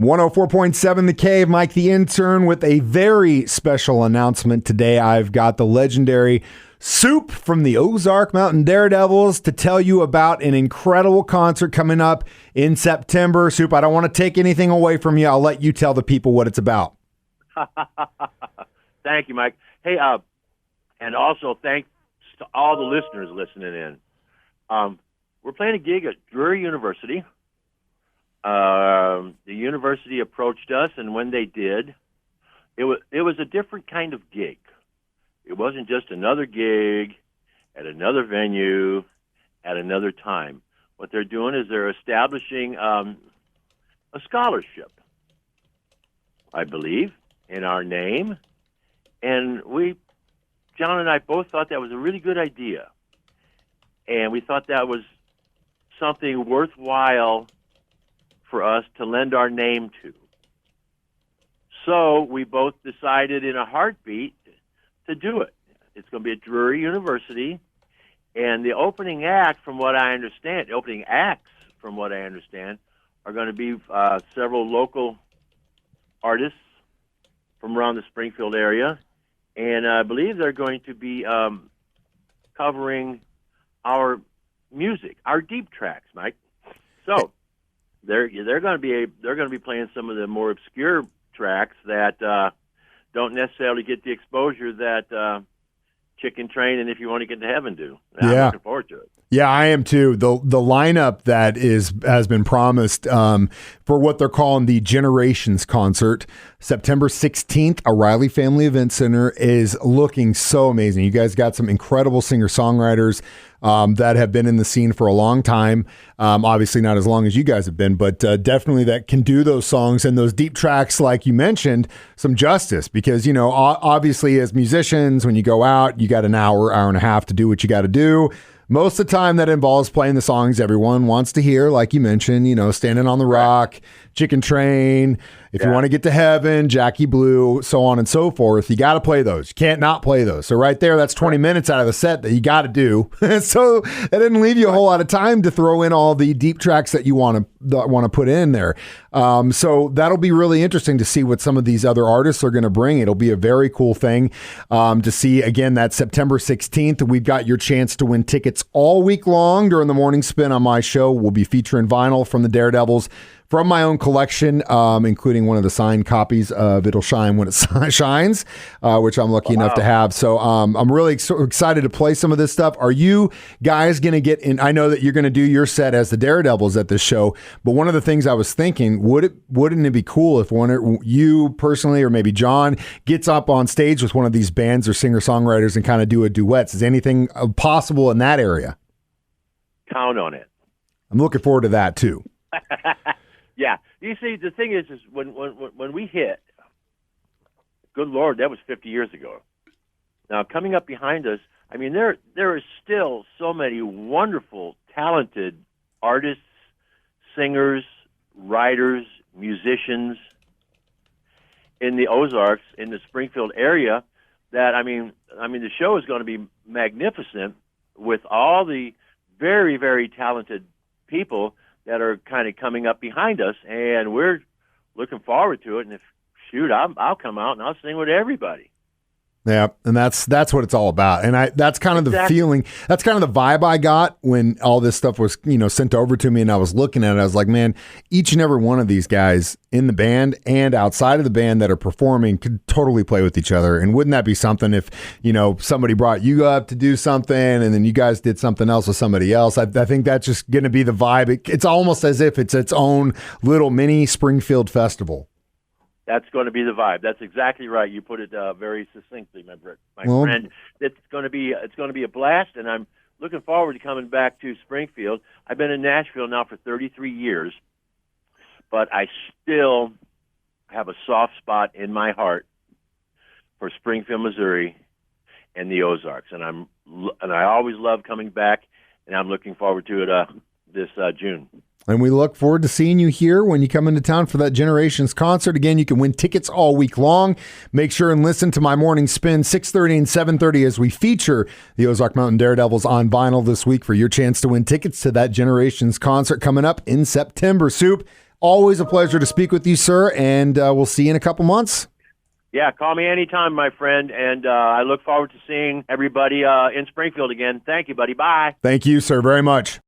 104.7 The Cave, Mike the Intern with a very special announcement today. I've got the legendary Supe from the Ozark Mountain Daredevils to tell you about an incredible concert coming up in September. Supe, I don't want to take anything away from you. I'll let you tell the people what it's about. Thank you, Mike. Hey, and also thanks to all the listeners listening in. We're playing a gig at Drury University. The university approached us, and when they did, it was a different kind of gig. It wasn't just another gig at another venue at another time. What they're doing is they're establishing a scholarship, I believe, in our name. And John and I both thought that was a really good idea. And we thought that was something worthwhile for us to lend our name to. So we both decided in a heartbeat to do it. It's going to be at Drury University, and the opening acts, from what I understand, are going to be several local artists from around the Springfield area, and I believe they're going to be covering our music, our deep tracks, Mike. So they're going to be playing some of the more obscure tracks that don't necessarily get the exposure that Chicken Train and If You Want to Get to Heaven do. I'm looking forward to it. Yeah, I am too. The lineup that has been promised for what they're calling the Generations concert, September 16th, O'Reilly Family Event Center, is looking so amazing. You guys got some incredible singer-songwriters that have been in the scene for a long time. Obviously not as long as you guys have been, but definitely that can do those songs and those deep tracks, like you mentioned, some justice. Because, obviously as musicians, when you go out, you got an hour and a half to do what you got to do. Most of the time that involves playing the songs everyone wants to hear, like you mentioned, Standing on the Rock, Chicken Train, If You Want to Get to Heaven, Jackie Blue, so on and so forth. You got to play those. You can't not play those. So right there, that's 20 minutes out of the set that you got to do. So that didn't leave you a whole lot of time to throw in all the deep tracks that you want to put in there. So that'll be really interesting to see what some of these other artists are going to bring. It'll be a very cool thing to see. Again, that September 16th, we've got your chance to win tickets all week long during the morning spin on my show. We'll be featuring vinyl from the Daredevils from my own collection, including one of the signed copies of It'll Shine When It Shines, which I'm lucky enough to have. So I'm really excited to play some of this stuff. Are you guys going to get in? I know that you're going to do your set as the Daredevils at this show, but one of the things I was thinking, wouldn't it be cool if you personally, or maybe John, gets up on stage with one of these bands or singer-songwriters and kind of do a duet? Is anything possible in that area? Count on it. I'm looking forward to that too. Yeah, you see, the thing is when we hit, good Lord, that was 50 years ago. Now, coming up behind us, I mean, there are still so many wonderful, talented artists, singers, writers, musicians in the Ozarks, in the Springfield area, that I mean, the show is going to be magnificent with all the very, very talented people that are kind of coming up behind us, and we're looking forward to it. And I'll come out and I'll sing with everybody. Yeah, and that's what it's all about. And that's kind of the feeling, that's kind of the vibe I got when all this stuff was, sent over to me, and I was looking at it. I was like, man, each and every one of these guys in the band and outside of the band that are performing could totally play with each other. And wouldn't that be something if, somebody brought you up to do something and then you guys did something else with somebody else? I think that's just going to be the vibe. It's almost as if it's its own little mini Springfield festival. That's going to be the vibe. That's exactly right. You put it very succinctly, my friend. It's going to be a blast, and I'm looking forward to coming back to Springfield. I've been in Nashville now for 33 years, but I still have a soft spot in my heart for Springfield, Missouri, and the Ozarks, and I always love coming back, and I'm looking forward to it this June. And we look forward to seeing you here when you come into town for that Generations concert. Again, you can win tickets all week long. Make sure and listen to my morning spin, 6:30 and 7:30, as we feature the Ozark Mountain Daredevils on vinyl this week for your chance to win tickets to that Generations concert coming up in September. Supe, always a pleasure to speak with you, sir, and we'll see you in a couple months. Yeah, call me anytime, my friend, and I look forward to seeing everybody in Springfield again. Thank you, buddy. Bye. Thank you, sir, very much.